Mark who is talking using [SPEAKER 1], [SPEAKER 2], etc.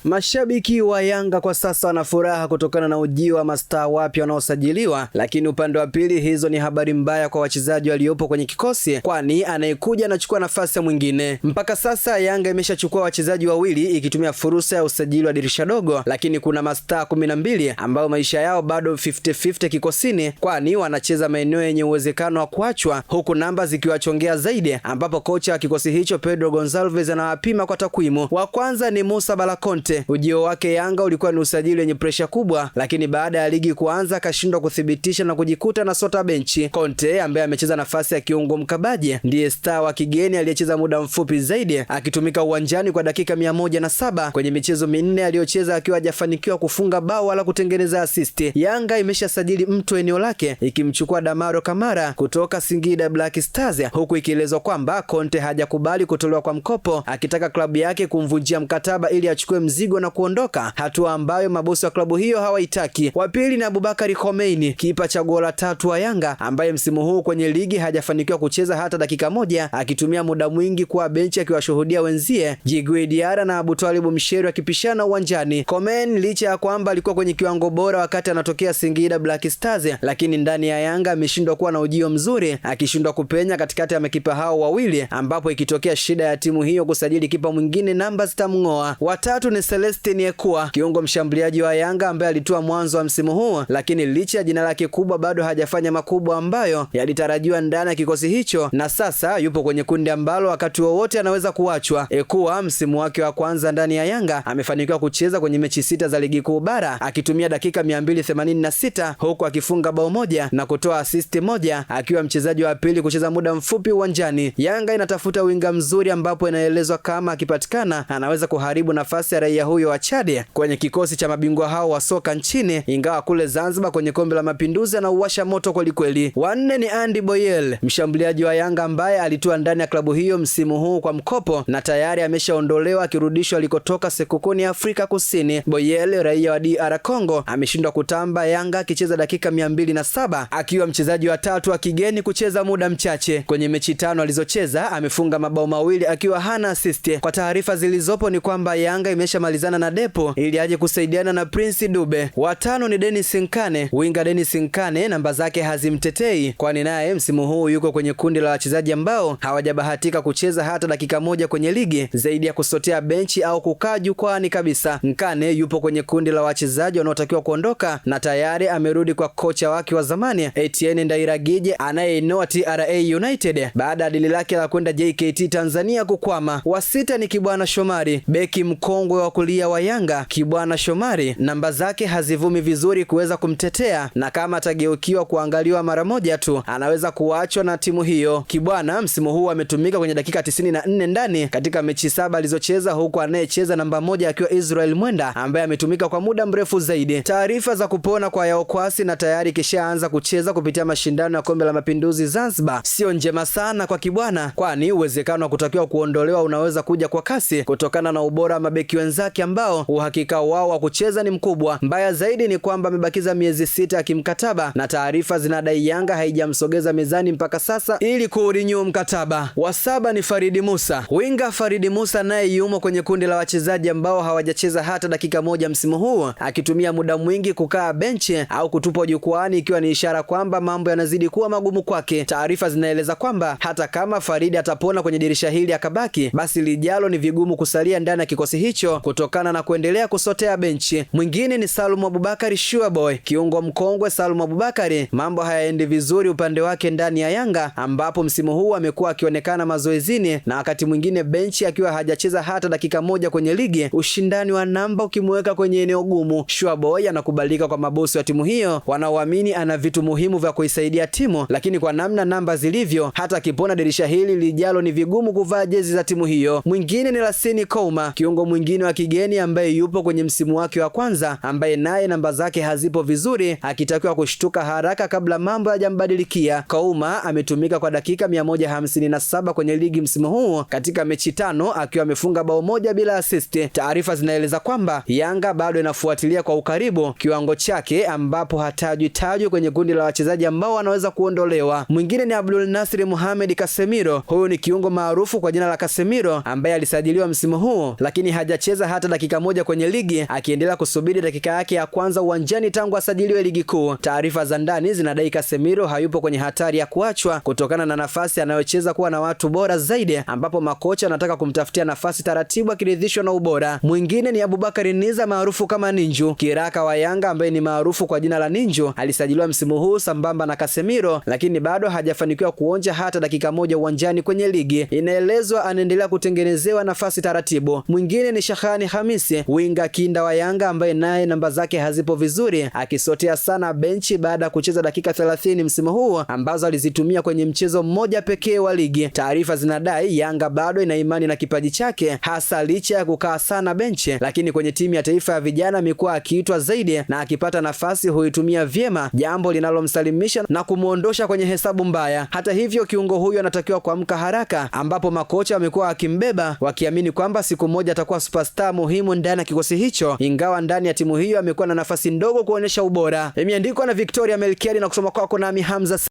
[SPEAKER 1] Mashabiki wa Yanga kwa sasa wana furaha kutokana na ujio wa mastaa wapya wanaosajiliwa, lakini upande wa pili hizo ni habari mbaya kwa wachezaji waliopo kwenye kikosi, kwani anayekuja anachukua nafasi ya mwingine. Mpaka sasa Yanga imeshachukua wachezaji wawili ikitumia fursa ya usajili wa dirisha dogo, lakini kuna mastaa 12 ambao maisha yao bado 50-50 kikosini, kwani wanacheza maeneo yenye uwezekano wa kuachwa, huku namba zikiwachongea zaidi, ambapo kocha wa kikosi hicho Pedro Gonçalves anawapima kwa takwimu. Wa kwanza ni Musa Bala Conte. Ujio wake Yanga ulikuwa ni usajili wenye presha kubwa, lakini baada ya ligi kuanza akashindwa kuthibitisha na kujikuta na sota benchi. Conte ambaye amecheza nafasi ya kiungo mkabaji ndiye star wa kigeni aliyecheza muda mfupi zaidi, akitumika uwanjani kwa dakika 107 kwenye michezo 4 aliyocheza akiwa hajafanikiwa kufunga bao wala kutengeneza assist. Yanga imeshasajili mtu eneo lake ikimchukua Damaro Kamara kutoka Singida Black Stars, huku ikielezwa kwamba Conte hajakubali kutolewa kwa mkopo, akitaka klabu yake kumvunjia mkataba ili achukue mzigo na kuondoka, hatua ambayo mabosi wa klabu hiyo hawaitaki. Wa pili ni Aboubakar Khomeini, kipa chaguo la 3 wa Yanga, ambaye msimu huu kwenye ligi hajafanikiwa kucheza hata dakika moja, akitumia muda mwingi kwa benchi akiwashuhudia wenzie Djigui Diarra na Abutwalibu Msheru akipishana uwanjani. Khomeini licha ya kwamba alikuwa kwenye kiwango bora wakati anatokea Singida Black Stars, lakini ndani ya Yanga ameshindwa kuwa na ujio mzuri, akishindwa kupenya katikati ya makipa hao wawili, ambapo ikitokea shida ya timu hiyo kusajili kipa mwingine namba zitamngoa. Watatu ni Celestine Ekua, kiungo mshambuliaji wa Yanga ambaye alitua mwanzo wa msimu huu, lakini licha ya jina lake kubwa bado hajafanya makubwa ambayo yalitarajiwa ndani ya kikosi hicho, na sasa yupo kwenye kundi ambalo wakati wowote anaweza kuachwa. Ekua msimu wake wa kwanza ndani ya Yanga amefanikiwa kucheza kwenye mechi 6 za ligi kuu bara akitumia dakika 286 huku akifunga bao moja na kutoa assist moja, akiwa mchezaji wa pili kucheza muda mfupi uwanjani. Yanga inatafuta winga mzuri ambapo inaelezwa kama akipatikana anaweza kuharibu nafasi ya raia huyo wa Chad kwenye kikosi cha mabingwa hao wa soka nchini, ingawa kule Zanzibar kwenye kombe la mapinduzi anauwasha moto kwelikweli. Wanne ni Andy Boyel, mshambuliaji wa Yanga ambaye alitua ndani ya klabu hiyo msimu huu kwa mkopo na tayari ameshaondolewa akirudishwa alikotoka Sekukuni Afrika Kusini. Boyel, raia wa DR Congo, ameshindwa kutamba Yanga akicheza dakika 207 akiwa mchezaji wa 3 wa kigeni kucheza muda mchache. Kwenye mechi 5 alizocheza amefunga mabao mawili akiwa hana assist. Kwa taarifa zilizopo ni kwamba Yanga imeshamalizana na Depo ili aje kusaidiana na Prince Dube. Watano ni Dennis Nkane. Winga Dennis Nkane namba zake hazimtetei, kwani naye msimu huu yuko kwenye kundi la wachezaji ambao hawajabahatika kucheza hata dakika moja kwenye ligi zaidi ya kusotea benchi au kukaa jukwani kabisa. Nkane yupo kwenye kundi la wachezaji wanaotakiwa kuondoka na tayari amerudi kwa kocha wake wa zamani Etienne Ndairagije anayeinoa TRA United baada ya dili lake la kwenda JKT Tanzania kukwama. Wa sita ni Kibwana Shomari, beki mkongwe wa kulia wa Yanga. Kibwana Shomari namba zake hazivumi vizuri kuweza kumtetea, na kama atageukiwa kuangaliwa mara moja tu anaweza kuachwa na timu hiyo. Kibwana msimu huu ametumika kwenye dakika 94 ndani katika mechi 7 alizocheza, huku anayecheza namba moja akiwa Israel Mwenda ambaye ametumika kwa muda mrefu zaidi. Taarifa za kupona kwa Yao Kwasi na tayari kishaanza kucheza kupitia mashindano ya kombe la mapinduzi Zanzibar sio njema sana kwa Kibwana, kwani uwezekano wa kutakiwa kuondolewa unaweza kuja kwa kasi kutokana na ubora wa mabeki wenzake ambao uhakika wao wa kucheza ni mkubwa. Mbaya zaidi ni kwamba amebakiza miezi 6 ya kimkataba na taarifa zinadai Yanga haijamsogeza mezani mpaka sasa ili kurenew mkataba. Wa saba ni Faridi Musa. Winga Faridi Musa naye yumo kwenye kundi la wachezaji ambao hawajacheza hata dakika moja msimu huu, akitumia muda mwingi kukaa benchi au kutupwa jukwani, ikiwa ni ishara kwamba mambo yanazidi kuwa magumu kwake. Taarifa zinaeleza kwamba hata kama Faridi atapona kwenye dirisha hili akabaki, basi lijalo ni vigumu kusalia ndani ya kikosi hicho kutokana na kuendelea kusotea benchi. Mwingine ni Salum Abubakar Shuaboy, kiungo mkongwe. Salum Abubakar mambo hayaendi vizuri upande wake ndani ya Yanga, ambapo msimu huu amekuwa akionekana mazoezini na wakati mwingine benchi akiwa hajacheza hata dakika moja kwenye ligi, ushindani wa namba ukimweka kwenye eneo gumu. Shuaboy anakubalika kwa mabosi wa timu hiyo wanaoamini ana vitu muhimu vya kuisaidia timu, lakini kwa namna namba zilivyo hata akipona dirisha hili lijalo ni vigumu kuvaa jezi za timu hiyo. Mwingine ni Lasini Kouma, kiungo mwingine wa kigeni ambaye yupo kwenye msimu wake wa kwanza, ambaye naye namba zake hazipo vizuri, akitakiwa kushtuka haraka kabla mambo hayajambadilikia. Kouma ametumika kwa dakika 157 kwenye ligi msimu huu katika mechi 5 akiwa amefunga bao moja bila assist. Taarifa zinaeleza kwamba Yanga bado inafuatilia kwa ukaribu kiwango chake, ambapo hatajwi kwenye kundi la wachezaji ambao wanaweza kuondolewa. Mwingine ni Abdul Nasir Mohamed Casemiro. Huyu ni kiungo maarufu kwa jina la Casemiro ambaye alisajiliwa msimu huu lakini hajacheza hata dakika moja kwenye ligi, akiendelea kusubiri dakika yake ya kwanza uwanjani tangu asajiliwe ligi kuu. Taarifa za ndani zinadai Casemiro hayupo kwenye hatari ya kuachwa kutokana na nafasi anayocheza kuwa na watu bora zaidi, ambapo makocha anataka kumtafutia nafasi taratibu akiridhishwa na ubora. Mwingine ni Abubakar Niza maarufu kama Ninju, kiraka wa Yanga ambaye ni maarufu kwa jina la Ninju. Alisajiliwa msimu huu sambamba na Casemiro, lakini bado hajafanikiwa kuonja hata dakika moja uwanjani kwenye ligi. Inaelezwa anaendelea kutengenezewa nafasi taratibu. Mwingine ni Shahani Hamisi, winga kinda wa Yanga ambaye naye namba zake hazipo vizuri, akisotea sana benchi baada ya kucheza dakika 30 msimu huu ambazo alizitumia kwenye mchezo mmoja pekee wa ligi. Taarifa zinadai Yanga bado ina imani na kipaji chake, hasa licha ya kukaa sana benchi, lakini kwenye timu ya taifa ya vijana amekuwa akiitwa zaidi na akipata nafasi huitumia vyema, jambo linalomsalimisha na kumuondosha kwenye hesabu mbaya. Hata hivyo, kiungo huyu anatakiwa kuamka haraka, ambapo makocha wamekuwa akimbeba wakiamini kwamba siku moja atakuwa superstar muhimu ndani ya kikosi hicho, ingawa ndani ya timu hiyo amekuwa na nafasi ndogo kuonyesha ubora. Imeandikwa na Victoria Melkiadi na kusoma kwako nami Hamza.